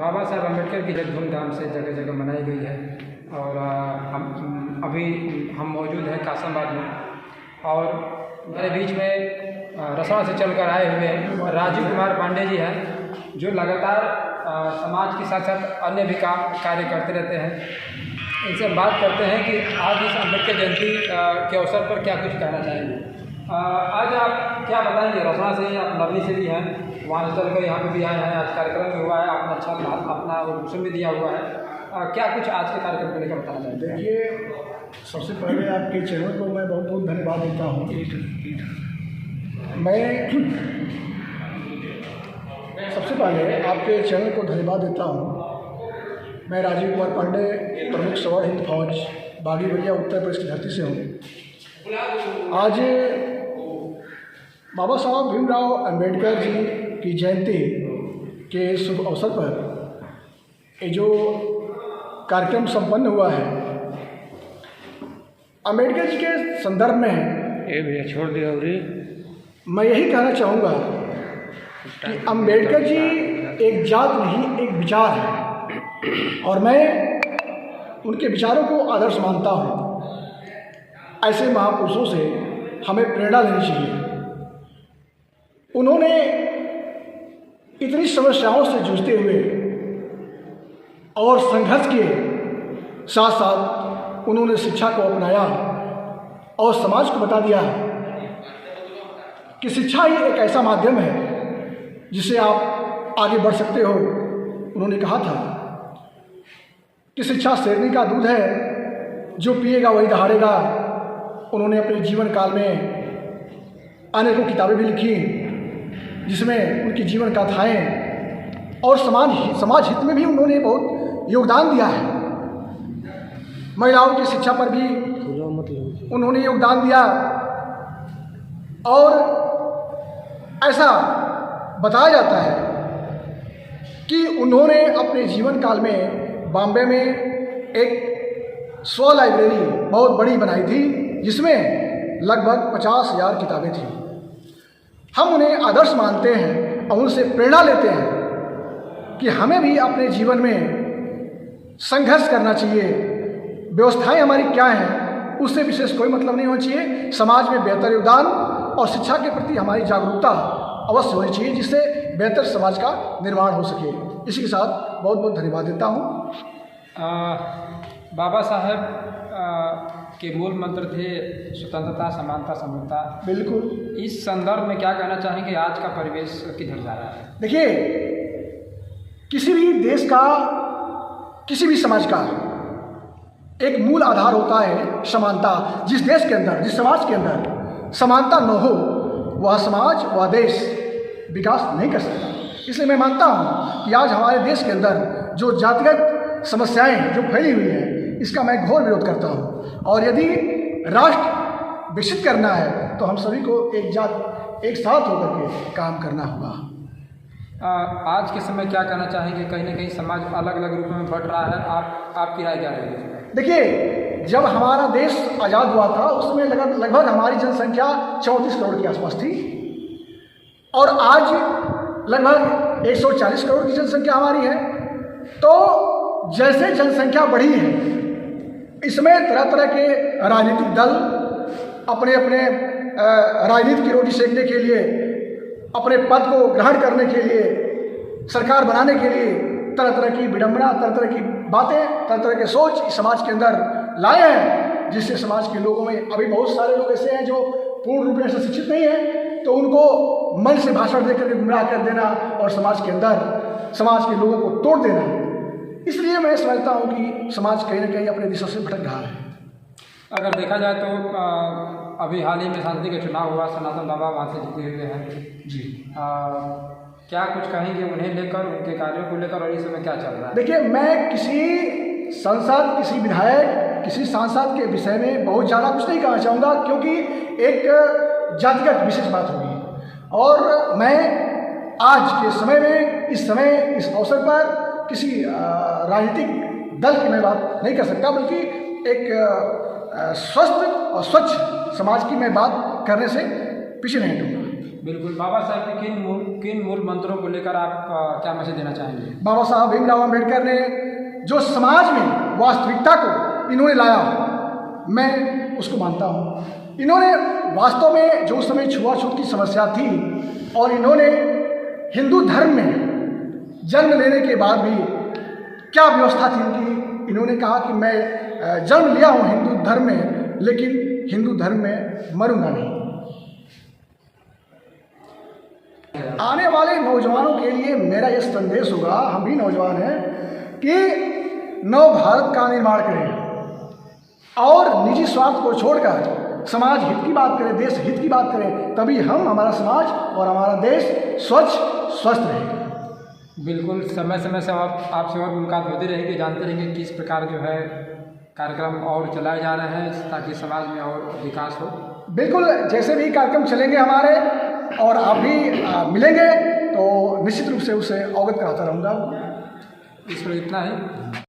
बाबा साहब अम्बेडकर की जन्म धूमधाम से जगह जगह मनाई गई है और हम मौजूद हैं कासमाबाद में और मेरे बीच में रसड़ा से चलकर आए हुए राजीव कुमार पांडे जी हैं जो लगातार समाज के साथ साथ अन्य भी कार्य करते रहते हैं। इनसे हम बात करते हैं कि आज इस अम्बेडकर जयंती के अवसर पर क्या कुछ कहना चाहेंगे। आज आप क्या बताएंगे? रसड़ा से आप लवली से भी हैं, वहाँ से चलकर यहाँ पे भी आए हैं, आज कार्यक्रम भी हुआ है, आपने अच्छा अपना भाषण भी दिया हुआ है, क्या कुछ आज के कार्यक्रम को लेकर बताना चाहते हैं? देखिए, सबसे पहले आपके चैनल को मैं बहुत बहुत धन्यवाद देता हूँ। मैं सबसे पहले आपके चैनल को धन्यवाद देता हूँ। मैं राजीव कुमार पांडे, प्रमुख सवार हिंद फौज बागी बलिया उत्तर प्रदेश की धरती से हूँ। आज बाबा साहब भीमराव अंबेडकर जी की जयंती के शुभ अवसर पर ये जो कार्यक्रम संपन्न हुआ है, अंबेडकर जी के संदर्भ में भैया छोड़ दिया। मैं यही कहना चाहूँगा कि अंबेडकर जी एक जात नहीं, एक विचार है और मैं उनके विचारों को आदर्श मानता हूँ। ऐसे महापुरुषों से हमें प्रेरणा लेनी चाहिए। उन्होंने इतनी समस्याओं से जूझते हुए और संघर्ष के साथ साथ उन्होंने शिक्षा को अपनाया और समाज को बता दिया कि शिक्षा ही एक ऐसा माध्यम है जिससे आप आगे बढ़ सकते हो। उन्होंने कहा था कि शिक्षा शेरनी का दूध है, जो पिएगा वही दहाड़ेगा। उन्होंने अपने जीवन काल में अनेकों किताबें भी लिखी जिसमें उनकी जीवन गाथाएं और समाज हित में भी उन्होंने बहुत योगदान दिया है। महिलाओं की शिक्षा पर भी उन्होंने योगदान दिया और ऐसा बताया जाता है कि उन्होंने अपने जीवन काल में बॉम्बे में एक स्व लाइब्रेरी बहुत बड़ी बनाई थी जिसमें लगभग 50,000 किताबें थीं। हम उन्हें आदर्श मानते हैं और उनसे प्रेरणा लेते हैं कि हमें भी अपने जीवन में संघर्ष करना चाहिए। व्यवस्थाएं हमारी क्या हैं उससे विशेष कोई मतलब नहीं होना चाहिए। समाज में बेहतर योगदान और शिक्षा के प्रति हमारी जागरूकता अवश्य होनी चाहिए जिससे बेहतर समाज का निर्माण हो सके। इसी के साथ बहुत बहुत धन्यवाद देता हूँ। बाबा साहब के मूल मंत्र थे स्वतंत्रता, समानता, समता। बिल्कुल। इस संदर्भ में क्या कहना चाहेंगे? आज का परिवेश किधर जा रहा है? देखिए, किसी भी देश का, किसी भी समाज का एक मूल आधार होता है समानता। जिस देश के अंदर, जिस समाज के अंदर समानता न हो वह समाज, वह देश विकास नहीं कर सकता। इसलिए मैं मानता हूँ कि आज हमारे देश के अंदर जो जातिगत समस्याएं जो फैली हुई हैं इसका मैं घोर विरोध करता हूँ और यदि राष्ट्र विकसित करना है तो हम सभी को एक साथ होकर के काम करना होगा। आज के समय क्या कहना चाहेंगे? कहीं ना कहीं समाज अलग अलग रूपों में बट रहा है, आपकी राय क्या रहेगी? देखिए, जब हमारा देश आज़ाद हुआ था उसमें लगभग हमारी जनसंख्या 34 करोड़ के आसपास थी और आज लगभग 140 करोड़ की जनसंख्या हमारी है। तो जैसे जनसंख्या बढ़ी है इसमें तरह तरह के राजनीतिक दल अपने अपने राजनीति की रोटी सेकने के लिए, अपने पद को ग्रहण करने के लिए, सरकार बनाने के लिए तरह तरह की विडंबना, तरह तरह की बातें, तरह तरह के सोच इस समाज के अंदर लाए हैं जिससे समाज के लोगों में अभी बहुत सारे लोग ऐसे हैं जो पूर्ण रूप से शिक्षित नहीं हैं तो उनको मन से भाषण देकर के गुमराह कर देना और समाज के अंदर समाज के लोगों को तोड़ देना। इसलिए मैं समझता हूँ कि समाज कहीं ना कहीं अपने दिशा से भटक रहा है। अगर देखा जाए तो अभी हाल ही में सांसद का चुनाव हुआ, सनातन बाबा वहाँ से जीते हुए हैं जी। क्या कुछ कहेंगे उन्हें लेकर, उनके कार्यों को लेकर और इस समय क्या चल रहा है? देखिए, मैं किसी सांसद, किसी विधायक, किसी सांसद के विषय में बहुत ज़्यादा कुछ नहीं कहना चाहूँगा क्योंकि एक जातिगत विशेष बात होगी और मैं आज के समय में, इस समय, इस अवसर पर किसी राजनीतिक दल की मैं बात नहीं कर सकता बल्कि एक स्वस्थ और स्वच्छ समाज की मैं बात करने से पीछे नहीं हटूँगा। बिल्कुल। बाबा साहब के किन मूल मंत्रों को लेकर आप क्या मैसेज देना चाहेंगे? बाबा साहब भीमराव अम्बेडकर ने जो समाज में वास्तविकता को इन्होंने लाया, मैं उसको मानता हूँ। इन्होंने वास्तव में जो उस समय छुआछूत की समस्या थी, और इन्होंने हिंदू धर्म में जन्म लेने के बाद भी क्या व्यवस्था थी इनकी, इन्होंने कहा कि मैं जन्म लिया हूँ हिंदू धर्म में, लेकिन हिंदू धर्म में मरूंगा नहीं। आने वाले नौजवानों के लिए मेरा यह संदेश होगा, हम भी नौजवान हैं, कि नव भारत का निर्माण करें और निजी स्वार्थ को छोड़कर समाज हित की बात करें, देश हित की बात करें, तभी हमारा समाज और हमारा देश स्वच्छ स्वस्थ रहेगा। बिल्कुल। समय समय से आपसे और मुलाकात होती रहेगी, जानते रहेंगे किस प्रकार जो है कार्यक्रम और चलाए जा रहे हैं ताकि समाज में और विकास हो। बिल्कुल, जैसे भी कार्यक्रम चलेंगे हमारे और आप भी मिलेंगे तो निश्चित रूप से उसे अवगत कराता रहूँगा। इस पर इतना ही।